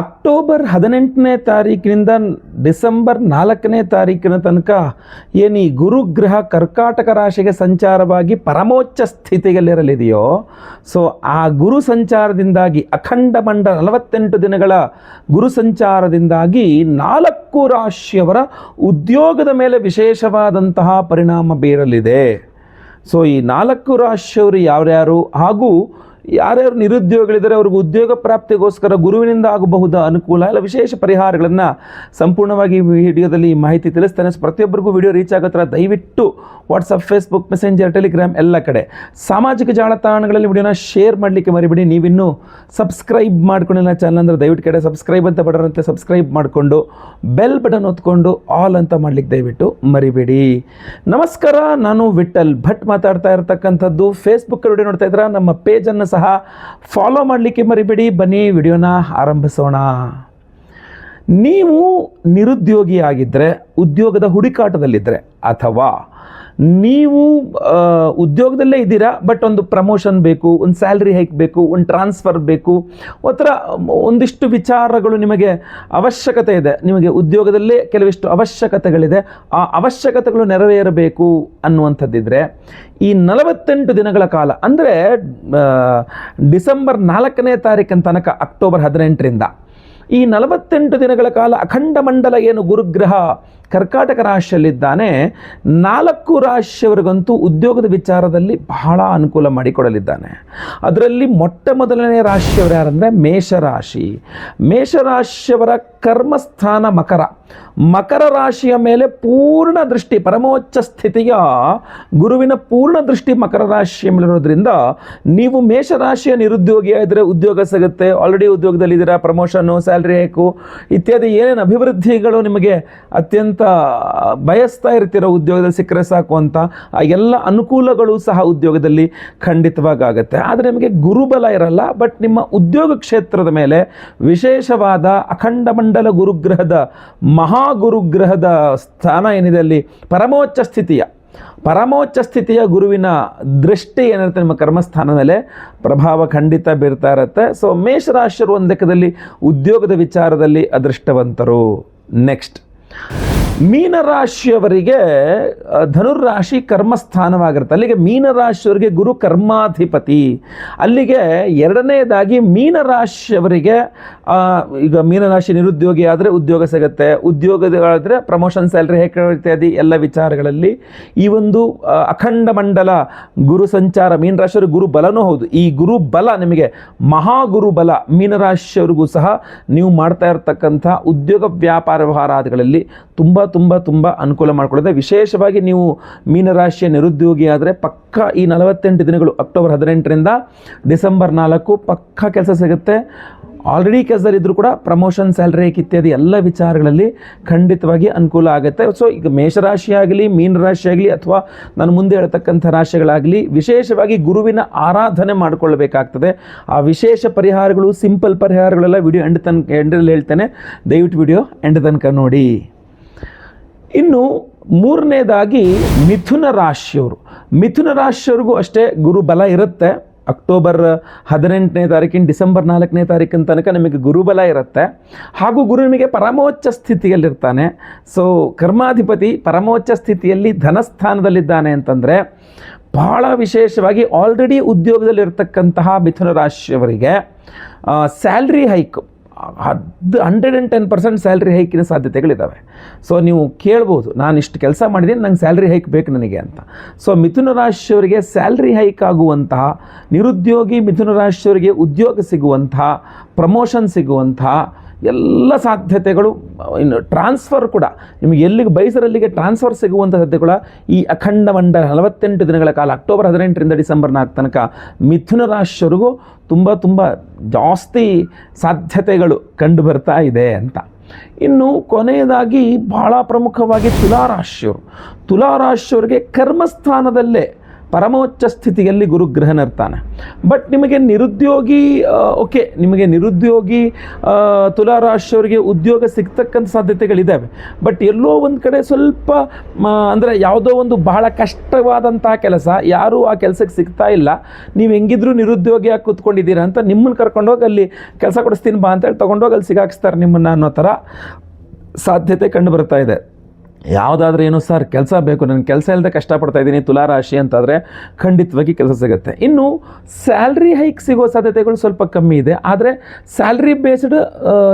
October 18ನೇ ತಾರೀಕಿನಿಂದ December 4ನೇ ತಾರೀಕಿನ ತನಕ ಏನು ಈ ಗುರುಗ್ರಹ ಕರ್ಕಾಟಕ ರಾಶಿಗೆ ಸಂಚಾರವಾಗಿ ಪರಮೋಚ್ಚ ಸ್ಥಿತಿಯಲ್ಲಿರಲಿದೆಯೋ, ಸೊ ಆ ಗುರು ಸಂಚಾರದಿಂದಾಗಿ ಅಖಂಡ ಮಂಡಲ 48 ದಿನಗಳ ಗುರು ಸಂಚಾರದಿಂದಾಗಿ 4 ರಾಶಿಯವರ ಉದ್ಯೋಗದ ಮೇಲೆ ವಿಶೇಷವಾದಂತಹ ಪರಿಣಾಮ ಬೀರಲಿದೆ. ಸೊ ಈ 4 ರಾಶಿಯವರು ಯಾರ್ಯಾರು ಹಾಗೂ ಯಾರ್ಯಾರು ನಿರುದ್ಯೋಗಿಗಳಿದ್ದಾರೆ ಅವ್ರಿಗೆ ಉದ್ಯೋಗ ಪ್ರಾಪ್ತಿಗೋಸ್ಕರ ಗುರುವಿನಿಂದ ಆಗಬಹುದಾದ ಅನುಕೂಲ ಎಲ್ಲ ವಿಶೇಷ ಪರಿಹಾರಗಳನ್ನು ಸಂಪೂರ್ಣವಾಗಿ ಈ ವಿಡಿಯೋದಲ್ಲಿ ಮಾಹಿತಿ ತಿಳಿಸ್ತೇನೆ. ಪ್ರತಿಯೊಬ್ಬರಿಗೂ ವಿಡಿಯೋ ರೀಚ್ ಆಗೋತ್ರ ದಯವಿಟ್ಟು ವಾಟ್ಸಪ್, ಫೇಸ್ಬುಕ್, ಮೆಸೆಂಜರ್, ಟೆಲಿಗ್ರಾಮ್ ಎಲ್ಲ ಕಡೆ ಸಾಮಾಜಿಕ ಜಾಲತಾಣಗಳಲ್ಲಿ ವಿಡಿಯೋನ ಶೇರ್ ಮಾಡಲಿಕ್ಕೆ ಮರಿಬೇಡಿ. ನೀವಿನ್ನೂ ಸಬ್ಸ್ಕ್ರೈಬ್ ಮಾಡ್ಕೊಂಡಿಲ್ಲ ಚಾನಲ್ ಅಂದರೆ ದಯವಿಟ್ಟು ಕಡೆ ಸಬ್ಸ್ಕ್ರೈಬ್ ಅಂತ ಬಟರಂತೆ ಸಬ್ಸ್ಕ್ರೈಬ್ ಮಾಡಿಕೊಂಡು ಬೆಲ್ ಬಟನ್ ಒತ್ಕೊಂಡು ಆಲ್ ಅಂತ ಮಾಡ್ಲಿಕ್ಕೆ ದಯವಿಟ್ಟು ಮರಿಬೇಡಿ. ನಮಸ್ಕಾರ, ನಾನು ವಿಠಲ್ ಭಟ್ ಮಾತಾಡ್ತಾ ಇರತಕ್ಕಂಥದ್ದು. ಫೇಸ್ಬುಕ್ ವಿಡಿಯೋ ನೋಡ್ತಾ ಇದ್ರೆ ನಮ್ಮ ಪೇಜನ್ನು ಸಹ ಫಾಲೋ ಮಾಡಲಿಕ್ಕೆ ಮರಿಬೇಡಿ. ಬನ್ನಿ ವಿಡಿಯೋನ ಆರಂಭಿಸೋಣ. ನೀವು ನಿರುದ್ಯೋಗಿಯಾಗಿದ್ದರೆ, ಉದ್ಯೋಗದ ಹುಡುಕಾಟದಲ್ಲಿದ್ದರೆ, ಅಥವಾ ನೀವು ಉದ್ಯೋಗದಲ್ಲೇ ಇದ್ದೀರಾ ಬಟ್ ಒಂದು ಪ್ರಮೋಷನ್ ಬೇಕು, ಒಂದು ಸ್ಯಾಲ್ರಿ ಹೈಕ್ ಬೇಕು, ಒಂದು ಟ್ರಾನ್ಸ್ಫರ್ ಬೇಕು, ಒಂದಿಷ್ಟು ವಿಚಾರಗಳು ನಿಮಗೆ ಅವಶ್ಯಕತೆ ಇದೆ, ನಿಮಗೆ ಉದ್ಯೋಗದಲ್ಲೇ ಕೆಲವಿಷ್ಟು ಅವಶ್ಯಕತೆಗಳಿದೆ, ಆ ಅವಶ್ಯಕತೆಗಳು ನೆರವೇರಬೇಕು ಅನ್ನುವಂಥದ್ದಿದ್ರೆ ಈ 48 ದಿನಗಳ ಕಾಲ ಅಂದರೆ ಡಿಸೆಂಬರ್ 4ನೇ ತಾರೀಕಿನ ತನಕ ಅಕ್ಟೋಬರ್ 18ರಿಂದ ಈ 48 ದಿನಗಳ ಕಾಲ ಅಖಂಡ ಮಂಡಲ ಏನು ಗುರುಗ್ರಹ ಕರ್ಕಾಟಕ ರಾಶಿಯಲ್ಲಿದ್ದಾನೆ, 4 ರಾಶಿಯವರಿಗಂತೂ ಉದ್ಯೋಗದ ವಿಚಾರದಲ್ಲಿ ಬಹಳ ಅನುಕೂಲ ಮಾಡಿಕೊಡಲಿದ್ದಾನೆ. ಅದರಲ್ಲಿ ಮೊದಲನೇ ರಾಶಿಯವರು ಯಾರಂದರೆ ಮೇಷರಾಶಿ. ಮೇಷರಾಶಿಯವರ ಕರ್ಮಸ್ಥಾನ ಮಕರ ರಾಶಿಯ ಮೇಲೆ ಪೂರ್ಣ ದೃಷ್ಟಿ, ಪರಮೋಚ್ಚ ಸ್ಥಿತಿಯ ಗುರುವಿನ ಪೂರ್ಣ ದೃಷ್ಟಿ ಮಕರ ರಾಶಿಯ ಮೇಲಿರೋದ್ರಿಂದ ನೀವು ಮೇಷರಾಶಿಯ ನಿರುದ್ಯೋಗಿಯಾದರೆ ಉದ್ಯೋಗ ಸಿಗುತ್ತೆ. ಆಲ್ರೆಡಿ ಉದ್ಯೋಗದಲ್ಲಿದ್ದೀರಾ, ಪ್ರಮೋಷನ್ನು, ಸ್ಯಾಲ್ರಿ ಹೈಕು ಇತ್ಯಾದಿ ಏನೇನು ಅಭಿವೃದ್ಧಿಗಳು ನಿಮಗೆ ಅತ್ಯಂತ ಬಯಸ್ತಾ ಇರ್ತೀರೋ ಉದ್ಯೋಗದಲ್ಲಿ ಸಿಕ್ಕರೆ ಸಾಕು ಅಂತ, ಆ ಎಲ್ಲ ಅನುಕೂಲಗಳು ಸಹ ಉದ್ಯೋಗದಲ್ಲಿ ಖಂಡಿತವಾಗಿ ಆಗುತ್ತೆ. ಆದರೆ ನಿಮಗೆ ಗುರುಬಲ ಇರಲ್ಲ, ಬಟ್ ನಿಮ್ಮ ಉದ್ಯೋಗ ಕ್ಷೇತ್ರದ ಮೇಲೆ ವಿಶೇಷವಾದ ಅಖಂಡ ಮಂಡಲ ಗುರುಗ್ರಹದ ಮಹಾಗುರುಗ್ರಹದ ಸ್ಥಾನ ಏನಿದೆ ಅಲ್ಲಿ ಪರಮೋಚ್ಚ ಸ್ಥಿತಿಯ ಗುರುವಿನ ದೃಷ್ಟಿ ಏನಿರುತ್ತೆ ನಿಮ್ಮ ಕರ್ಮಸ್ಥಾನದ ಮೇಲೆ ಪ್ರಭಾವ ಖಂಡಿತ ಬೀರ್ತಾ ಇರುತ್ತೆ. ಸೊ ಮೇಷರಾಶಿಯರು ಒಂದು ಲೆಕ್ಕದಲ್ಲಿ ಉದ್ಯೋಗದ ವಿಚಾರದಲ್ಲಿ ಅದೃಷ್ಟವಂತರು. ನೆಕ್ಸ್ಟ್, ಮೀನರಾಶಿಯವರಿಗೆ ಧನುರ್ರಾಶಿ ಕರ್ಮಸ್ಥಾನವಾಗಿರುತ್ತೆ. ಅಲ್ಲಿಗೆ ಮೀನರಾಶಿಯವರಿಗೆ ಗುರು ಕರ್ಮಾಧಿಪತಿ. ಅಲ್ಲಿಗೆ ಎರಡನೇದಾಗಿ ಮೀನರಾಶಿಯವರಿಗೆ ಈಗ ಮೀನರಾಶಿ ನಿರುದ್ಯೋಗಿ ಆದರೆ ಉದ್ಯೋಗ ಸಿಗುತ್ತೆ, ಉದ್ಯೋಗದಾದರೆ ಪ್ರಮೋಷನ್, ಸ್ಯಾಲ್ರಿ ಹೈಕ್ ಇತ್ಯಾದಿ ಎಲ್ಲ ವಿಚಾರಗಳಲ್ಲಿ ಈ ಒಂದು ಅಖಂಡ ಮಂಡಲ ಗುರು ಸಂಚಾರ ಮೀನರಾಶಿಯವರಿಗೆ ಗುರು ಬಲನೂ ಹೌದು. ಈ ಗುರು ಬಲ ನಿಮಗೆ ಮಹಾಗುರು ಬಲ ಮೀನರಾಶಿಯವರಿಗೂ ಸಹ ನೀವು ಮಾಡ್ತಾ ಇರತಕ್ಕಂಥ ಉದ್ಯೋಗ ವ್ಯಾಪಾರ ವ್ಯವಹಾರಾದಿಗಳಲ್ಲಿ ತುಂಬ ಅನುಕೂಲ ಮಾಡಿಕೊಳ್ಳುತ್ತೆ. ವಿಶೇಷವಾಗಿ ನೀವು ಮೀನರಾಶಿಯ ನಿರುದ್ಯೋಗಿ ಆದರೆ ಪಕ್ಕ ಈ 48 ದಿನಗಳು ಅಕ್ಟೋಬರ್ 18ರಿಂದ ಡಿಸೆಂಬರ್ 4 ಪಕ್ಕ ಕೆಲಸ ಸಿಗುತ್ತೆ. ಆಲ್ರೆಡಿ ಕೆಲಸದಲ್ಲಿದ್ದರೂ ಕೂಡ ಪ್ರಮೋಷನ್, ಸ್ಯಾಲ್ರಿ ಹೈಕ್ ಇತ್ಯಾದಿ ಎಲ್ಲ ವಿಚಾರಗಳಲ್ಲಿ ಖಂಡಿತವಾಗಿ ಅನುಕೂಲ ಆಗುತ್ತೆ. ಸೊ ಈಗ ಮೇಷರಾಶಿ ಆಗಲಿ, ಮೀನರಾಶಿ ಆಗಲಿ, ಅಥವಾ ನಾನು ಮುಂದೆ ಹೇಳ್ತಕ್ಕಂಥ ರಾಶಿಗಳಾಗಲಿ ವಿಶೇಷವಾಗಿ ಗುರುವಿನ ಆರಾಧನೆ ಮಾಡಿಕೊಳ್ಳಬೇಕಾಗ್ತದೆ. ಆ ವಿಶೇಷ ಪರಿಹಾರಗಳು, ಸಿಂಪಲ್ ಪರಿಹಾರಗಳೆಲ್ಲ ವಿಡಿಯೋ ಎಂಡಲ್ಲಿ ಹೇಳ್ತೇನೆ, ದಯವಿಟ್ಟು ವಿಡಿಯೋ ಎಂಡ್ ತನಕ ನೋಡಿ. ಇನ್ನು ಮೂರನೇದಾಗಿ ಮಿಥುನ ರಾಶಿಯವರಿಗೂ ಅಷ್ಟೇ ಗುರು ಬಲ ಇರುತ್ತೆ. ಅಕ್ಟೋಬರ್ 18ನೇ ತಾರೀಕಿನ ಡಿಸೆಂಬರ್ 4ನೇ ತಾರೀಕಿನ ತನಕ ನಿಮಗೆ ಗುರುಬಲ ಇರುತ್ತೆ. ಹಾಗೂ ಗುರು ನಿಮಗೆ ಪರಮೋಚ್ಚ ಸ್ಥಿತಿಯಲ್ಲಿರ್ತಾನೆ. ಸೊ ಕರ್ಮಾಧಿಪತಿ ಪರಮೋಚ್ಚ ಸ್ಥಿತಿಯಲ್ಲಿ ಧನಸ್ಥಾನದಲ್ಲಿದ್ದಾನೆ ಅಂತಂದರೆ ಬಹಳ ವಿಶೇಷವಾಗಿ ಆಲ್ರೆಡಿ ಉದ್ಯೋಗದಲ್ಲಿರ್ತಕ್ಕಂತಹ ಮಿಥುನ ರಾಶಿಯವರಿಗೆ ಸ್ಯಾಲ್ರಿ ಹೈಕ್ 110% ಸ್ಯಾಲ್ರಿ ಹೈಕಿನ ಸಾಧ್ಯತೆಗಳಿದ್ದಾವೆ. ಸೊ ನೀವು ಕೇಳ್ಬೋದು, ನಾನು ಇಷ್ಟು ಕೆಲಸ ಮಾಡಿದ್ದೀನಿ, ನಂಗೆ ಸ್ಯಾಲ್ರಿ ಹೈಕ್ ಬೇಕು ನನಗೆ ಅಂತ. ಸೊ ಮಿಥುನ ರಾಶಿಯವರಿಗೆ ಸ್ಯಾಲ್ರಿ ಹೈಕ್ ಆಗುವಂತಹ, ನಿರುದ್ಯೋಗಿ ಮಿಥುನ ರಾಶಿಯವರಿಗೆ ಉದ್ಯೋಗ ಸಿಗುವಂತಹ, ಪ್ರಮೋಷನ್ ಸಿಗುವಂತಹ ಎಲ್ಲ ಸಾಧ್ಯತೆಗಳು, ಇನ್ನು ಟ್ರಾನ್ಸ್ಫರ್ ಕೂಡ ನಿಮಗೆ ಎಲ್ಲಿಗೆ ಬಯಸರಲ್ಲಿಗೆ ಟ್ರಾನ್ಸ್ಫರ್ ಸಿಗುವಂಥ ಸಾಧ್ಯತೆಗಳು ಈ ಅಖಂಡ ಮಂಡಲ 48 ದಿನಗಳ ಕಾಲ ಅಕ್ಟೋಬರ್ 18ರಿಂದ ಡಿಸೆಂಬರ್ 4 ತನಕ ಮಿಥುನ ರಾಶಿಯವರಿಗೂ ತುಂಬ ಜಾಸ್ತಿ ಸಾಧ್ಯತೆಗಳು ಕಂಡು ಬರ್ತಾ ಇದೆ ಅಂತ. ಇನ್ನು ಕೊನೆಯದಾಗಿ ಬಹಳ ಪ್ರಮುಖವಾಗಿ ತುಲಾರಾಶಿಯವರಿಗೆ ಕರ್ಮಸ್ಥಾನದಲ್ಲೇ ಪರಮೋಚ್ಚ ಸ್ಥಿತಿಯಲ್ಲಿ ಗುರುಗ್ರಹನಿರ್ತಾನೆ. ಬಟ್ ನಿಮಗೆ ನಿರುದ್ಯೋಗಿ ಓಕೆ, ನಿಮಗೆ ನಿರುದ್ಯೋಗಿ ತುಲಾರಾಶಿಯವರಿಗೆ ಉದ್ಯೋಗ ಸಿಗ್ತಕ್ಕಂಥ ಸಾಧ್ಯತೆಗಳಿದ್ದಾವೆ. ಬಟ್ ಎಲ್ಲೋ ಒಂದು ಕಡೆ ಸ್ವಲ್ಪ ಅಂದರೆ ಯಾವುದೋ ಒಂದು ಬಹಳ ಕಷ್ಟವಾದಂತಹ ಕೆಲಸ, ಯಾರೂ ಆ ಕೆಲಸಕ್ಕೆ ಸಿಗ್ತಾ ಇಲ್ಲ, ನೀವು ಹೆಂಗಿದ್ರೂ ನಿರುದ್ಯೋಗಿಯಾಗಿ ಕೂತ್ಕೊಂಡಿದ್ದೀರಾ ಅಂತ ನಿಮ್ಮನ್ನು ಕರ್ಕೊಂಡೋಗಿ ಅಲ್ಲಿ ಕೆಲಸ ಕೊಡಿಸ್ತೀನಿ ಬಾ ಅಂತೇಳಿ ತೊಗೊಂಡೋಗಿ ಅಲ್ಲಿ ಸಿಗಾಕ್ಸ್ತಾರೆ ನಿಮ್ಮನ್ನು ಅನ್ನೋ ಥರ ಸಾಧ್ಯತೆ ಕಂಡು ಬರ್ತಾ ಇದೆ. ಯಾವುದಾದ್ರೂ ಏನು ಸರ್ ಕೆಲಸ ಬೇಕು, ನನಗೆ ಕೆಲಸ ಇಲ್ಲದೆ ಕಷ್ಟಪಡ್ತಾ ಇದ್ದೀನಿ ತುಲಾರಾಶಿ ಅಂತಾದರೆ ಖಂಡಿತವಾಗಿ ಕೆಲಸ ಸಿಗುತ್ತೆ. ಇನ್ನು ಸ್ಯಾಲ್ರಿ ಹೈಕ್ ಸಿಗೋ ಸಾಧ್ಯತೆಗಳು ಸ್ವಲ್ಪ ಕಮ್ಮಿ ಇದೆ. ಆದರೆ ಸ್ಯಾಲ್ರಿ ಬೇಸ್ಡ್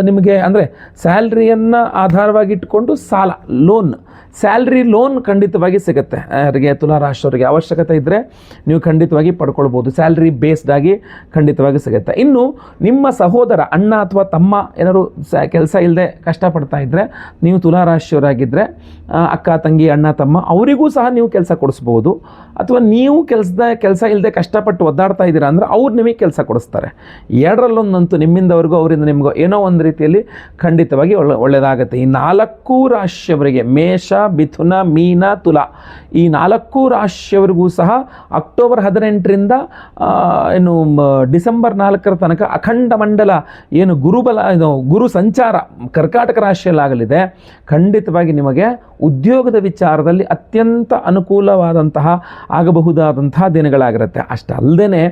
ನಿಮಗೆ ಅಂದರೆ ಸ್ಯಾಲ್ರಿಯನ್ನು ಆಧಾರವಾಗಿಟ್ಕೊಂಡು ಸಾಲ, ಲೋನ್, ಸ್ಯಾಲ್ರಿ ಲೋನ್ ಖಂಡಿತವಾಗಿ ಸಿಗುತ್ತೆ. ಯಾರಿಗೆ ತುಲಾರಾಶಿಯವರಿಗೆ ಅವಶ್ಯಕತೆ ಇದ್ದರೆ ನೀವು ಖಂಡಿತವಾಗಿ ಪಡ್ಕೊಳ್ಬೋದು. ಸ್ಯಾಲ್ರಿ ಬೇಸ್ಡಾಗಿ ಖಂಡಿತವಾಗಿ ಸಿಗುತ್ತೆ. ಇನ್ನು ನಿಮ್ಮ ಸಹೋದರ, ಅಣ್ಣ ಅಥವಾ ತಮ್ಮ ಏನಾದ್ರು ಕೆಲಸ ಇಲ್ಲದೆ ಕಷ್ಟಪಡ್ತಾ ಇದ್ದರೆ, ನೀವು ತುಲಾರಾಶಿಯವರಾಗಿದ್ದರೆ ಅಕ್ಕ ತಂಗಿ ಅಣ್ಣ ತಮ್ಮ ಅವರಿಗೂ ಸಹ ನೀವು ಕೆಲಸ ಕೊಡಿಸ್ಬೋದು. ಅಥವಾ ನೀವು ಕೆಲಸ ಇಲ್ಲದೆ ಕಷ್ಟಪಟ್ಟು ಒದ್ದಾಡ್ತಾ ಇದ್ದೀರಾ ಅಂದರೆ ಅವ್ರು ನಿಮಗೆ ಕೆಲಸ ಕೊಡಿಸ್ತಾರೆ. ಎರಡರಲ್ಲೊಂದಂತೂ ನಿಮ್ಮಿಂದವರೆಗೂ ಅವರಿಂದ ನಿಮಗೂ ಏನೋ ಒಂದು ರೀತಿಯಲ್ಲಿ ಖಂಡಿತವಾಗಿ ಒಳ್ಳೆಯದಾಗುತ್ತೆ. ಈ 4 ರಾಶಿಯವರಿಗೆ, ಮೇಷ, ಮಿಥುನ, ಮೀನ, ತುಲಾ, ಈ 4 ರಾಶಿಯವರಿಗೂ ಸಹ ಅಕ್ಟೋಬರ್ 18ರಿಂದ ಏನು ಡಿಸೆಂಬರ್ 4ರ ತನಕ ಅಖಂಡ ಮಂಡಲ ಏನು ಗುರು ಸಂಚಾರ ಕರ್ಕಾಟಕ ರಾಶಿಯಲ್ಲಾಗಲಿದೆ. ಖಂಡಿತವಾಗಿ ನಿಮಗೆ ಉದ್ಯೋಗದ ವಿಚಾರದಲ್ಲಿ ಅತ್ಯಂತ ಅನುಕೂಲವಾದಂತಹ ಆಗಬಹುದಾದಂತಹ ದಿನಗಳಾಗಿರುತ್ತೆ. ಅಷ್ಟಲ್ಲದೆ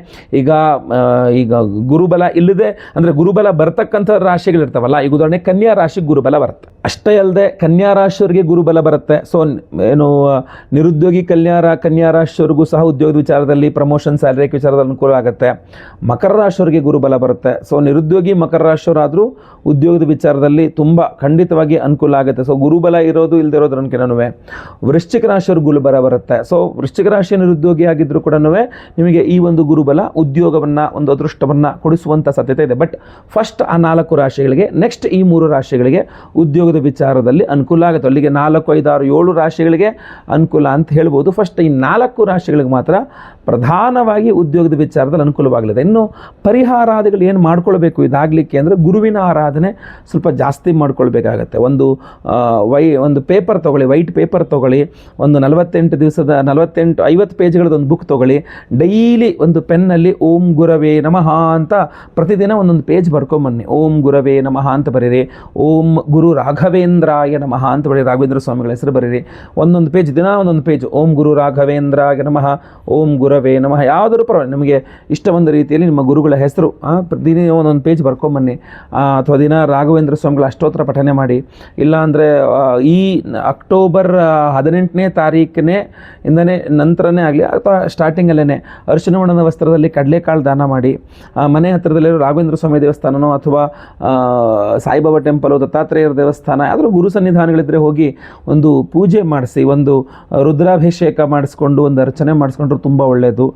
ಈಗ ಗುರುಬಲ ಇಲ್ಲದೆ ಅಂದರೆ ಗುರುಬಲ ಬರ್ತಕ್ಕಂಥ ರಾಶಿಗಳಿರ್ತಾವಲ್ಲ, ಈಗ ಉದಾಹರಣೆ ಕನ್ಯಾ ರಾಶಿಗೆ ಗುರುಬಲ ಬರುತ್ತೆ. ಅಷ್ಟೇ ಅಲ್ಲದೆ ಕನ್ಯಾ ರಾಶಿಯವರಿಗೆ ಗುರುಬಲ ಬರುತ್ತೆ. ಸೊ ಏನು ನಿರುದ್ಯೋಗಿ ಕನ್ಯಾ ರಾಶಿಯವರಿಗೂ ಸಹ ಉದ್ಯೋಗದ ವಿಚಾರದಲ್ಲಿ ಪ್ರಮೋಷನ್, ಸ್ಯಾಲರಿ ವಿಚಾರದಲ್ಲಿ ಅನುಕೂಲ ಆಗುತ್ತೆ. ಮಕರ ರಾಶಿಯವರಿಗೆ ಗುರುಬಲ ಬರುತ್ತೆ. ಸೊ ನಿರುದ್ಯೋಗಿ ಮಕರ ರಾಶಿಯವರಾದರೂ ಉದ್ಯೋಗದ ವಿಚಾರದಲ್ಲಿ ತುಂಬ ಖಂಡಿತವಾಗಿ ಅನುಕೂಲ ಆಗುತ್ತೆ. ಸೊ ಗುರುಬಲ ಇರೋದು ಇಲ್ಲದೆ ಇರೋದು ನನಗೇನೂ. ವೃಶ್ಚಿಕ ರಾಶಿಯವ್ರಿಗೆ ಗುರುಬಲ ಬರುತ್ತೆ. ಸೊ ವೃಶ್ಚಿಕ ರಾಶಿಯ ನಿರುದ್ಯೋಗಿ ಆಗಿದ್ದರೂ ಕೂಡ ನಿಮಗೆ ಈ ಒಂದು ಗುರುಬಲ ಉದ್ಯೋಗವನ್ನು, ಒಂದು ಅದೃಷ್ಟವನ್ನು ಕೊಡಿಸುವಂಥ ಸಾಧ್ಯತೆ ಇದೆ. ಬಟ್ ಫಸ್ಟ್ ಆ 4 ರಾಶಿಗಳಿಗೆ, ನೆಕ್ಸ್ಟ್ ಈ 3 ರಾಶಿಗಳಿಗೆ ಉದ್ಯೋಗದ ವಿಚಾರದಲ್ಲಿ ಅನುಕೂಲ ಆಗುತ್ತೆ. ಅಲ್ಲಿಗೆ 4, 5, 6, 7 ರಾಶಿಗಳಿಗೆ ಅನುಕೂಲ ಅಂತ ಹೇಳ್ಬೋದು. ಫಸ್ಟ್ ಈ 4 ರಾಶಿಗಳಿಗೆ ಮಾತ್ರ ಪ್ರಧಾನವಾಗಿ ಉದ್ಯೋಗದ ವಿಚಾರದಲ್ಲಿ ಅನುಕೂಲವಾಗಲಿದೆ. ಇನ್ನು ಪರಿಹಾರಾದಿಗಳು ಏನು ಮಾಡ್ಕೊಳ್ಬೇಕು ಇದಾಗಲಿಕ್ಕೆ ಅಂದರೆ ಗುರುವಿನ ಆರಾಧನೆ ಸ್ವಲ್ಪ ಜಾಸ್ತಿ ಮಾಡ್ಕೊಳ್ಬೇಕಾಗತ್ತೆ. ಒಂದು ಪೇಪರ್ ತೊಗೊಳ್ಳಿ, ವೈಟ್ ಪೇಪರ್ ತೊಗೊಳ್ಳಿ, ಒಂದು 50 ಪೇಜ್ಗಳದೊಂದು ಬುಕ್ ತೊಗೊಳ್ಳಿ. ಡೈಲಿ ಒಂದು ಪೆನ್ನಲ್ಲಿ ಓಂ ಗುರವೇ ನಮಃ ಅಂತ ಪ್ರತಿದಿನ ಒಂದೊಂದು ಪೇಜ್ ಬರ್ಕೊಂಬನ್ನಿ. ಓಂ ಗುರವೇ ನಮಃ ಅಂತ ಬರೀರಿ. ಓಂ ಗುರು ರಾಘವೇಂದ್ರಾಯ ನಮಃ ಅಂತ ಬರೀರಿ, ರಾಘವೇಂದ್ರ ಸ್ವಾಮಿಗಳ ಹೆಸರು ಬರೀರಿ. ಒಂದೊಂದು ಪೇಜ್, ದಿನ ಒಂದೊಂದು ಪೇಜ್ ಓಂ ಗುರು ರಾಘವೇಂದ್ರಾಯ ನಮಃ, ಓಂ ಗುರವೇ ನಮಃ, ಯಾವುದಾದ್ರು ಪರವಾಗಿಲ್ಲ, ನಿಮಗೆ ಇಷ್ಟ ಒಂದು ರೀತಿಯಲ್ಲಿ ನಿಮ್ಮ ಗುರುಗಳ ಹೆಸರು ಪ್ರತಿದಿನ ಒಂದೊಂದು ಪೇಜ್ ಬರ್ಕೊಂಬನ್ನಿ. ಅಥವಾ ದಿನ ರಾಘವೇಂದ್ರ ಸ್ವಾಮಿಗಳ ಅಷ್ಟೋತ್ತರ ಪಠನೆ ಮಾಡಿ. ಇಲ್ಲಾಂದರೆ ಈ ಅಕ್ಟೋಬರ್ 18ನೇ ತಾರೀಕನೇ ಇಂದನೇ ನಂತರನೇ ಆಗಲಿ ಅಥವಾ ಸ್ಟಾರ್ಟಿಂಗಲ್ಲೇ ಅರಿಶಿನ ಬಣ್ಣದ ವಸ್ತ್ರದಲ್ಲಿ ಕಡಲೆಕಾಳು ದಾನ ಮಾಡಿ. ಮನೆ ಹತ್ತಿರದಲ್ಲಿರೋ ರಾಘವೇಂದ್ರ ಸ್ವಾಮಿ ದೇವಸ್ಥಾನನೋ ಅಥವಾ ಸಾಯಿಬಾಬಾ ಟೆಂಪಲು, ದತ್ತಾತ್ರೇಯರ ದೇವಸ್ಥಾನ, ಯಾವ್ದಾದ್ರು ಗುರು ಸನ್ನಿಧಾನಗಳಿದ್ದರೆ ಹೋಗಿ ಒಂದು ಪೂಜೆ ಮಾಡಿಸಿ, ಒಂದು ರುದ್ರಾಭಿಷೇಕ ಮಾಡಿಸ್ಕೊಂಡು ಒಂದು ಅರ್ಚನೆ ಮಾಡಿಸ್ಕೊಂಡ್ರೆ ತುಂಬ ಒಳ್ಳೆಯದು.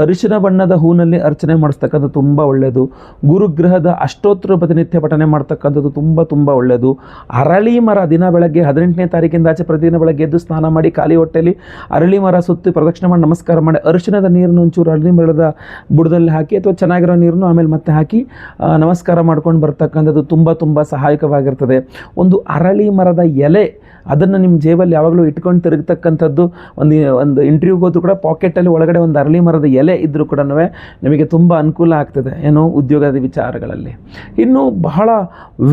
ಅರಿಶಿನ ಬಣ್ಣದ ಹೂನಲ್ಲಿ ಅರ್ಚನೆ ಮಾಡಿಸ್ತಕ್ಕಂಥದ್ದು ತುಂಬ ಒಳ್ಳೆಯದು. ಗುರುಗ್ರಹದ ಅಷ್ಟೋತ್ತರ ಪ್ರತಿನಿತ್ಯ ಪಠನೆ ಮಾಡ್ತಕ್ಕಂಥದ್ದು ತುಂಬ ಒಳ್ಳೆಯದು. ಅರಳಿ ಮರ ದಿನ ಬೆಳಗ್ಗೆ 18ನೇ ತಾರೀಕಿಂದ ಆಚೆ ಪ್ರತಿದಿನ ಬೆಳಗ್ಗೆ ಎದ್ದು ಸ್ನಾನ ಮಾಡಿ ಖಾಲಿ ಹೊಟ್ಟೆಯಲ್ಲಿ ಅರಳಿ ಮರ ಸುತ್ತಿ ಪ್ರದಕ್ಷಿಣೆ ಮಾಡಿ ನಮಸ್ಕಾರ ಮಾಡಿ ಅರಿಶಿನದ ನೀರನ್ನು ಒಂಚೂರು ಅರಳಿ ಮರದ ಬುಡದಲ್ಲಿ ಹಾಕಿ ಅಥವಾ ಚೆನ್ನಾಗಿರೋ ನೀರನ್ನು ಆಮೇಲೆ ಮತ್ತೆ ಹಾಕಿ ನಮಸ್ಕಾರ ಮಾಡ್ಕೊಂಡು ಬರ್ತಕ್ಕಂಥದ್ದು ತುಂಬ ಸಹಾಯಕವಾಗಿರ್ತದೆ. ಒಂದು ಅರಳಿ ಮರದ ಎಲೆ ಅದನ್ನು ನಿಮ್ಮ ಜೇಬಲ್ಲಿ ಯಾವಾಗಲೂ ಇಟ್ಕೊಂಡು ತಿರುಗತಕ್ಕಂಥದ್ದು. ಒಂದು ಇಂಟರ್ವ್ಯೂಗೆ ಹೋದ್ರೂ ಕೂಡ ಪಾಕೆಟಲ್ಲಿ ಒಳಗಡೆ ಒಂದು ಅರಳಿ ಮರದ ಎಲೆ ಇದ್ದರೂ ಕೂಡ ನಿಮಗೆ ತುಂಬ ಅನುಕೂಲ ಆಗ್ತದೆ ಏನು ಉದ್ಯೋಗದ ವಿಚಾರಗಳಲ್ಲಿ. ಇನ್ನು ಬಹಳ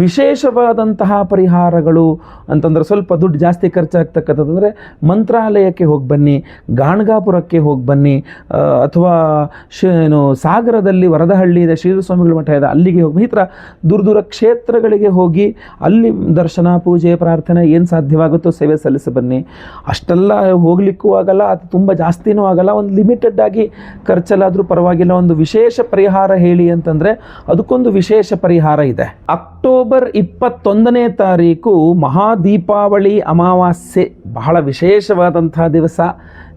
ವಿಶೇಷವಾದಂತಹ ಪರಿಹಾರಗಳು ಅಂತಂದರೆ ಸ್ವಲ್ಪ ದುಡ್ಡು ಜಾಸ್ತಿ ಖರ್ಚಾಗ್ತಕ್ಕಂಥದ್ದು ಅಂದರೆ ಮಂತ್ರಾಲಯಕ್ಕೆ ಹೋಗಿ ಬನ್ನಿ, ಗಾಣಗಾಪುರಕ್ಕೆ ಹೋಗಿ ಬನ್ನಿ, ಅಥವಾ ಸಾಗರದಲ್ಲಿ ವರದಹಳ್ಳಿ ಇದೆ, ಶ್ರೀ ಸ್ವಾಮಿಗಳ ಮಠ ಇದೆ, ಅಲ್ಲಿಗೆ ಹೋಗಿ, ಈ ಥರ ದೂರ ಕ್ಷೇತ್ರಗಳಿಗೆ ಹೋಗಿ ಅಲ್ಲಿ ದರ್ಶನ, ಪೂಜೆ, ಪ್ರಾರ್ಥನೆ ಏನು ಸಾಧ್ಯವಾಗುತ್ತೋ ಸೇವೆ ಸಲ್ಲಿಸಿ ಬನ್ನಿ. ಅಷ್ಟೆಲ್ಲ ಹೋಗ್ಲಿಕ್ಕೂ ಆಗಲ್ಲ, ಅದು ತುಂಬ ಜಾಸ್ತಿನೂ ಆಗಲ್ಲ, ಒಂದು ಲಿಮಿಟೆಡ್ ಆಗಿ ಖರ್ಚಲ್ಲಾದರೂ ಪರವಾಗಿಲ್ಲ. ಒಂದು ವಿಶೇಷ ಪರಿಹಾರ ಹೇಳಿ ಅಂತಂದರೆ ಅದಕ್ಕೊಂದು ವಿಶೇಷ ಪರಿಹಾರ ಇದೆ. ಅಕ್ಟೋಬರ್ 21ನೇ ತಾರೀಕು ಮಹಾದೀಪಾವಳಿ ಅಮಾವಾಸ್ಯೆ, ಬಹಳ ವಿಶೇಷವಾದಂಥ ದಿವಸ.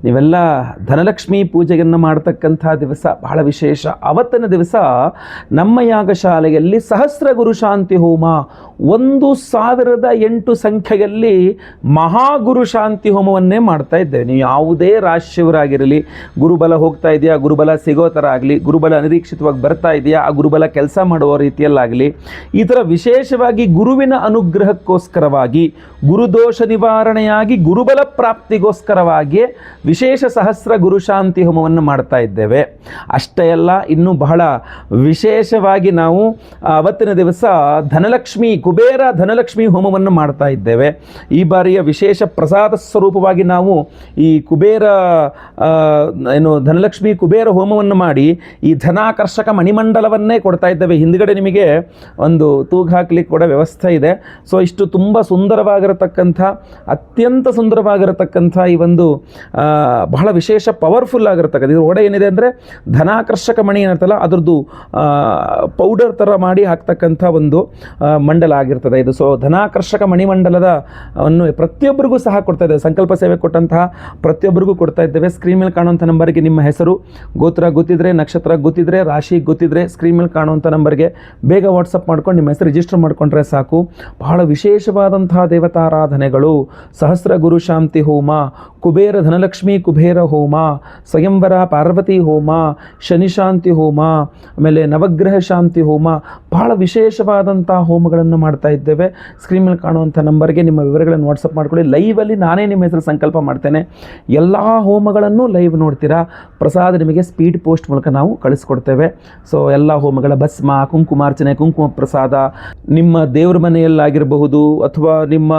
ನೀವೆಲ್ಲ ಧನಲಕ್ಷ್ಮಿ ಪೂಜೆಯನ್ನು ಮಾಡ್ತಕ್ಕಂಥ ದಿವಸ ಬಹಳ ವಿಶೇಷ. ಅವತ್ತಿನ ದಿವಸ ನಮ್ಮ ಯಾಗಶಾಲೆಯಲ್ಲಿ ಸಹಸ್ರ ಗುರು ಶಾಂತಿ ಹೋಮ 1008 ಸಂಖ್ಯೆಯಲ್ಲಿ ಮಹಾಗುರು ಶಾಂತಿ ಹೋಮವನ್ನೇ ಮಾಡ್ತಾ ಇದ್ದೇವೆ. ನೀವು ಯಾವುದೇ ರಾಶಿಯವರಾಗಿರಲಿ, ಗುರುಬಲ ಹೋಗ್ತಾ ಇದೆಯಾ, ಗುರುಬಲ ಸಿಗೋ ಥರ ಆಗಲಿ, ಗುರುಬಲ ಅನಿರೀಕ್ಷಿತವಾಗಿ ಬರ್ತಾ ಇದೆಯಾ, ಆ ಗುರುಬಲ ಕೆಲಸ ಮಾಡುವ ರೀತಿಯಲ್ಲಾಗಲಿ, ಈ ಥರ ವಿಶೇಷವಾಗಿ ಗುರುವಿನ ಅನುಗ್ರಹಕ್ಕೋಸ್ಕರವಾಗಿ, ಗುರುದೋಷ ನಿವಾರಣೆಯಾಗಿ, ಗುರುಬಲ ಪ್ರಾಪ್ತಿಗೋಸ್ಕರವಾಗಿ ವಿಶೇಷ ಸಹಸ್ರ ಗುರುಶಾಂತಿ ಹೋಮವನ್ನು ಮಾಡ್ತಾ ಇದ್ದೇವೆ. ಅಷ್ಟೇ ಅಲ್ಲ, ಇನ್ನೂ ಬಹಳ ವಿಶೇಷವಾಗಿ ನಾವು ಅವತ್ತಿನ ದಿವಸ ಧನಲಕ್ಷ್ಮಿ, ಕುಬೇರ ಧನಲಕ್ಷ್ಮಿ ಹೋಮವನ್ನು ಮಾಡ್ತಾ ಇದ್ದೇವೆ. ಈ ಬಾರಿಯ ವಿಶೇಷ ಪ್ರಸಾದ ಸ್ವರೂಪವಾಗಿ ನಾವು ಈ ಕುಬೇರ ಧನಲಕ್ಷ್ಮಿ ಕುಬೇರ ಹೋಮವನ್ನು ಮಾಡಿ ಈ ಧನಾಕರ್ಷಕ ಮಣಿಮಂಡಲವನ್ನೇ ಕೊಡ್ತಾ ಇದ್ದೇವೆ. ಹಿಂದ್ಗಡೆ ನಿಮಗೆ ಒಂದು ತೂಗು ಹಾಕಲಿಕ್ಕೆ ಕೂಡ ವ್ಯವಸ್ಥೆ ಇದೆ. ಸೊ ಇಷ್ಟು ತುಂಬ ಸುಂದರವಾಗಿರತಕ್ಕಂಥ, ಅತ್ಯಂತ ಸುಂದರವಾಗಿರತಕ್ಕಂಥ ಈ ಒಂದು ಬಹಳ ವಿಶೇಷ ಪವರ್ಫುಲ್ ಆಗಿರತಕ್ಕಂಥ, ಇದ್ರ ಒಡೆ ಏನಿದೆ ಅಂದರೆ ಧನಾಕರ್ಷಕ ಮಣಿ ಏನಿರ್ತಲ್ಲ ಅದರದ್ದು ಪೌಡರ್ ಥರ ಮಾಡಿ ಹಾಕ್ತಕ್ಕಂಥ ಒಂದು ಮಂಡಲ ಆಗಿರ್ತದೆ ಇದು. ಸೊ ಧನಾಕರ್ಷಕ ಮಣಿಮಂಡಲದ ಅನ್ನು ಪ್ರತಿಯೊಬ್ಬರಿಗೂ ಸಹ ಕೊಡ್ತಾ ಇದ್ದೇವೆ. ಸಂಕಲ್ಪ ಸೇವೆ ಕೊಟ್ಟಂತಹ ಪ್ರತಿಯೊಬ್ಬರಿಗೂ ಕೊಡ್ತಾ ಇದ್ದೇವೆ. ಸ್ಕ್ರೀನ್ ಮೇಲೆ ಕಾಣುವಂಥ ನಂಬರ್ಗೆ ನಿಮ್ಮ ಹೆಸರು, ಗೋತ್ರ ಗೊತ್ತಿದ್ರೆ, ನಕ್ಷತ್ರ ಗೊತ್ತಿದ್ರೆ, ರಾಶಿ ಗೊತ್ತಿದ್ರೆ ಸ್ಕ್ರೀನ್ ಮೇಲೆ ಕಾಣುವಂಥ ನಂಬರ್ಗೆ ಬೇಗ ವಾಟ್ಸಪ್ ಮಾಡ್ಕೊಂಡು ನಿಮ್ಮ ಹೆಸರು ರಿಜಿಸ್ಟರ್ ಮಾಡಿಕೊಂಡ್ರೆ ಸಾಕು. ಬಹಳ ವಿಶೇಷವಾದಂತಹ ದೇವತಾರಾಧನೆಗಳು: ಸಹಸ್ರ ಗುರು ಶಾಂತಿ ಹೋಮ, ಕುಬೇರ ಧನಲಕ್ಷ್ಮಿ ಕುಬೇರ ಹೋಮ, ಸ್ವಯಂವರ ಪಾರ್ವತಿ ಹೋಮ, ಶನಿ ಶಾಂತಿ ಹೋಮ, ಆಮೇಲೆ ನವಗ್ರಹ ಶಾಂತಿ ಹೋಮ, ಬಹಳ ವಿಶೇಷವಾದಂಥ ಹೋಮಗಳನ್ನು ಮಾಡ್ತಾ ಇದ್ದೇವೆ. ಸ್ಕ್ರೀನ್ ಮೇಲೆ ಕಾಣುವಂಥ ನಂಬರ್ಗೆ ನಿಮ್ಮ ವಿವರಗಳನ್ನು ವಾಟ್ಸಪ್ ಮಾಡ್ಕೊಳ್ಳಿ. ಲೈವಲ್ಲಿ ನಾನೇ ನಿಮ್ಮ ಹೆಸರು ಸಂಕಲ್ಪ ಮಾಡ್ತೇನೆ. ಎಲ್ಲ ಹೋಮಗಳನ್ನು ಲೈವ್ ನೋಡ್ತೀರಾ. ಪ್ರಸಾದ ನಿಮಗೆ ಸ್ಪೀಡ್ ಪೋಸ್ಟ್ ಮೂಲಕ ನಾವು ಕಳಿಸ್ಕೊಡ್ತೇವೆ. ಸೊ ಎಲ್ಲ ಹೋಮಗಳ ಭಸ್ಮ, ಕುಂಕುಮಾರ್ಚನೆ, ಕುಂಕುಮ ಪ್ರಸಾದ ನಿಮ್ಮ ದೇವ್ರ ಮನೆಯಲ್ಲಾಗಿರಬಹುದು, ಅಥವಾ ನಿಮ್ಮ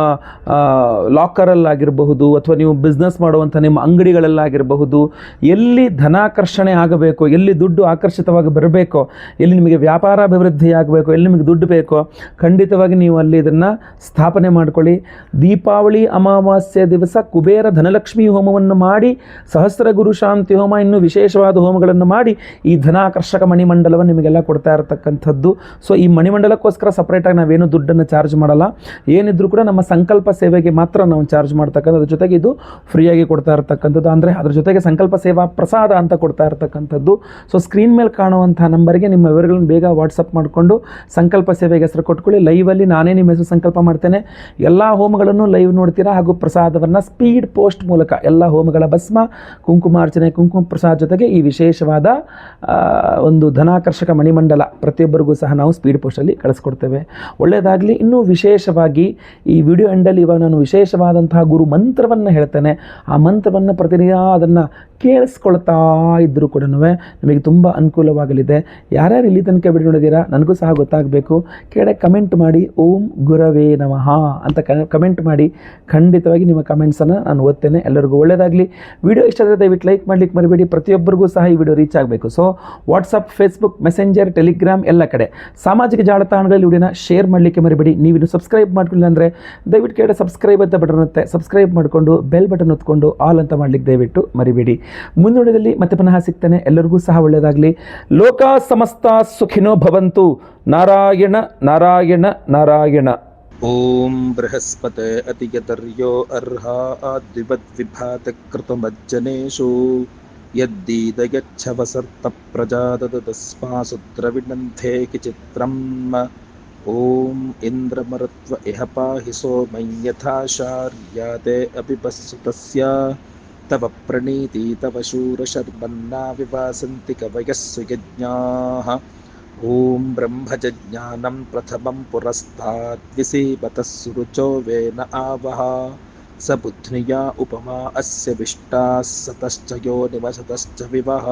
ಲಾಕರಲ್ಲಾಗಿರಬಹುದು, ಅಥವಾ ನೀವು ಬಿಸ್ನೆಸ್ ಮಾಡುವಂಥ ನಿಮ್ಮ ಅಂಗಡಿಗಳಲ್ಲಾಗಿರಬಹುದು, ಎಲ್ಲಿ ಧನಾಕರ್ಷಣೆ ಆಗಬೇಕು, ಎಲ್ಲಿ ದುಡ್ಡು ಆಕರ್ಷಿತವಾಗಿ ಬರಬೇಕೋ, ಎಲ್ಲಿ ನಿಮಗೆ ವ್ಯಾಪಾರಾಭಿವೃದ್ಧಿ ಆಗಬೇಕು, ಎಲ್ಲಿ ನಿಮಗೆ ದುಡ್ಡು ಬೇಕೋ, ಖಂಡಿತವಾಗಿ ನೀವು ಅಲ್ಲಿ ಇದನ್ನು ಸ್ಥಾಪನೆ ಮಾಡ್ಕೊಳ್ಳಿ. ದೀಪಾವಳಿ ಅಮಾವಾಸ್ಯೆ ದಿವಸ ಕುಬೇರ ಧನಲಕ್ಷ್ಮಿ ಹೋಮವನ್ನು ಮಾಡಿ, ಸಹಸ್ರ ಗುರು ಶಾಂತಿ ಹೋಮ, ಇನ್ನೂ ವಿಶೇಷವಾದ ಹೋಮಗಳನ್ನು ಮಾಡಿ ಈ ಧನಾಕರ್ಷಕ ಮಣಿಮಂಡಲವನ್ನು ನಿಮಗೆಲ್ಲ ಕೊಡ್ತಾ ಇರತಕ್ಕಂಥದ್ದು. ಸೊ ಈ ಮಣಿಮಂಡಲಕ್ಕೋಸ್ಕರ ಸಪ್ರೇಟಾಗಿ ನಾವೇನು ದುಡ್ಡನ್ನು ಚಾರ್ಜ್ ಮಾಡಲ್ಲ. ಏನಿದ್ರು ಕೂಡ ನಮ್ಮ ಸಂಕಲ್ಪ ಸೇವೆಗೆ ಮಾತ್ರ ನಾವು ಚಾರ್ಜ್ ಮಾಡ್ತಕ್ಕಂಥದ್ದು. ಜೊತೆಗೆ ಇದು ಫ್ರೀಯಾಗಿ ಕೊಡ್ತಾ ಇರತಕ್ಕಂಥದ್ದು, ಅಂದರೆ ಅದ್ರ ಜೊತೆಗೆ ಸಂಕಲ್ಪ ಸೇವಾ ಪ್ರಸಾದ ಅಂತ ಕೊಡ್ತಾ ಇರತಕ್ಕಂಥದ್ದು. ಸೊ ಸ್ಕ್ರೀನ್ ಮೇಲೆ ಕಾಣುವಂಥ ನಂಬರ್ಗೆ ನಿಮ್ಮ ವಿವರಗಳನ್ನು ಬೇಗ ವಾಟ್ಸಪ್ ಮಾಡಿಕೊಂಡು ಸಂಕಲ್ಪ ಸೇವೆಗೆ ಹೆಸರು ಕೊಟ್ಕೊಳ್ಳಿ. ಲೈವಲ್ಲಿ ನಾನೇ ನಿಮ್ಮ ಹೆಸರು ಸಂಕಲ್ಪ ಮಾಡ್ತೇನೆ. ಎಲ್ಲ ಹೋಮಗಳನ್ನು ಲೈವ್ ನೋಡ್ತೀರಾ. ಹಾಗೂ ಪ್ರಸಾದವನ್ನು ಸ್ಪೀಡ್ ಪೋಸ್ಟ್ ಮೂಲಕ ಎಲ್ಲ ಹೋಮಗಳ ಭಸ್ಮ, ಕುಂಕುಮಾರ್ಚನೆ, ಕುಂಕುಮ ಪ್ರಸಾದ ಜೊತೆಗೆ ಈ ವಿಶೇಷವಾದ ಒಂದು ಧನಾಕರ್ಷಕ ಮಣಿಮಂಡಲ ಪ್ರತಿಯೊಬ್ಬರಿಗೂ ಸಹ ನಾವು ಸ್ಪೀಡ್ ಪೋಸ್ಟಲ್ಲಿ ಕಳಿಸ್ಕೊಡ್ತೇವೆ. ಒಳ್ಳೆಯದಾಗಲಿ. ಇನ್ನೂ ವಿಶೇಷವಾಗಿ ಈ ವಿಡಿಯೋ ಎಂಡಲ್ಲಿ ಇವಾಗ ನಾನು ವಿಶೇಷವಾದಂತಹ ಗುರು ಮಂತ್ರವನ್ನು ಹೇಳ್ತೇನೆ. ಆ ಮಂತ್ರವನ್ನು ಪ್ರತಿನಿತ್ಯ ಅದನ್ನು ಕೇಳಿಸ್ಕೊಳ್ತಾ ಇದ್ದರೂ ಕೂಡ ನಿಮಗೆ ತುಂಬ ಅನುಕೂಲವಾಗಲಿದೆ. ಯಾರ್ಯಾರು ಇಲ್ಲಿ ತನಕ ವಿಡಿಯೋ ನೋಡಿದ್ದೀರಾ ನನಗೂ ಸಹ ಗೊತ್ತಾಗಬೇಕು. ಕೆಳಗೆ ಕಮೆಂಟ್ ಮಾಡಿ ಓಂ ಗುರವೇ ನಮಃ ಅಂತ ಕಮೆಂಟ್ ಮಾಡಿ. ಖಂಡಿತವಾಗಿ ನಿಮ್ಮ ಕಮೆಂಟ್ಸನ್ನು ನಾನು ಓದ್ತೇನೆ. ಎಲ್ಲರಿಗೂ ಒಳ್ಳೆಯದಾಗಲಿ. ವಿಡಿಯೋ ಇಷ್ಟ ಆದರೆ ದಯವಿಟ್ಟು ಲೈಕ್ ಮಾಡಲಿಕ್ಕೆ ಮರಿಬೇಡಿ. ಪ್ರತಿಯೊಬ್ಬರಿಗೂ ಸಹ ಈ ವಿಡಿಯೋ ರೀಚ್ ಆಗಬೇಕು. So WhatsApp, Facebook, messenger, Telegram ಎಲ್ಲ ಕಡೆ ಸಾಮಾಜಿಕ ಜಾಲತಾಣಗಳಲ್ಲಿ ವಿಡಿಯೋನ ಶೇರ್ ಮಾಡಲಿಕ್ಕೆ ಮರಿಬೇಡಿ. ನೀವಿನ್ನು ಸಬ್ಸ್ಕ್ರೈಬ್ ಮಾಡ್ಕೊಳ್ಳಿ ಅಂದರೆ ದಯವಿಟ್ಟು ಕೆಳಗೆ ಸಬ್ಸ್ಕ್ರೈಬ್ ಅಂತ ಬಟನ್ ಇರುತ್ತೆ, ಸಬ್ಸ್ಕ್ರೈಬ್ ಮಾಡಿಕೊಂಡು ಬೆಲ್ ಬಟನ್ ಒತ್ಕೊಂಡು ಆಲ್ ಅಂತ ಮಾಡಲಿಕ್ಕೆ ದಯವಿಟ್ಟು ಮರಿಬೇಡಿ. ಮುಂದಿನದಲ್ಲಿ ಮತ್ತೆ ಪುನಃ ಸಿಗ್ತೇನೆ. ಎಲ್ಲರಿಗೂ ಸಹ ಒಳ್ಳೆಯದಾಗಲಿ. ಲೋಕ ಸಮಸ್ತ ಸುಖಿನೋ ಭವಂತು. ನಾರಾಯಣ ನಾರಾಯಣ ನಾರಾಯಣ. ಓಂ ಬೃಹಸ್ಪತೆ ಅತಿಯತರ್ಯೋ ಅರ್ಹಾ ದ್ವಿವದ್ವಿಭಾತ ಕೃತಮಜ್ಜನೇಷು ಯದ್ದೀದಯಚ್ಛವಸರ್ತ ಪ್ರಜಾದದಸ್ಮಾಸುದ್ರವಿಣಂಥೇ ಕಿಚಿತ್ರಂ. ಓಂ ಇಂದ್ರಮರುತ್ವ ಇಹ ಪಾಹಿ ಸೋಮಂ ಯಥಾಶಾರ್ಯಾತೆ ಅಪಿಬಸ್ಸುತಸ್ಯ ತವ ಪ್ರಣೀತಿ ತವ ಶೂರಶರ್ಮನ್ನಾ ವಿವಾಸಂತಿ ಕವಯಃ ಸುಯಜ್ಞಾಃ. ಓಂ ಬ್ರಹ್ಮಜ್ಞಾನಂ ಪ್ರಥಮಂ ಪುರಸ್ತಾದ್ ವಿಸೀಬತಃ ಸುರುಚೋ ವೇನ ಆವಹ. ಸ ಬುಧ್ನಿಯಾ ಉಪಮಾ ಅಸ್ಯ ವಿಷ್ಟಾಃ ಸತಶ್ಚ ಯೋನಿಮಸತಶ್ಚ ವಿವಹ.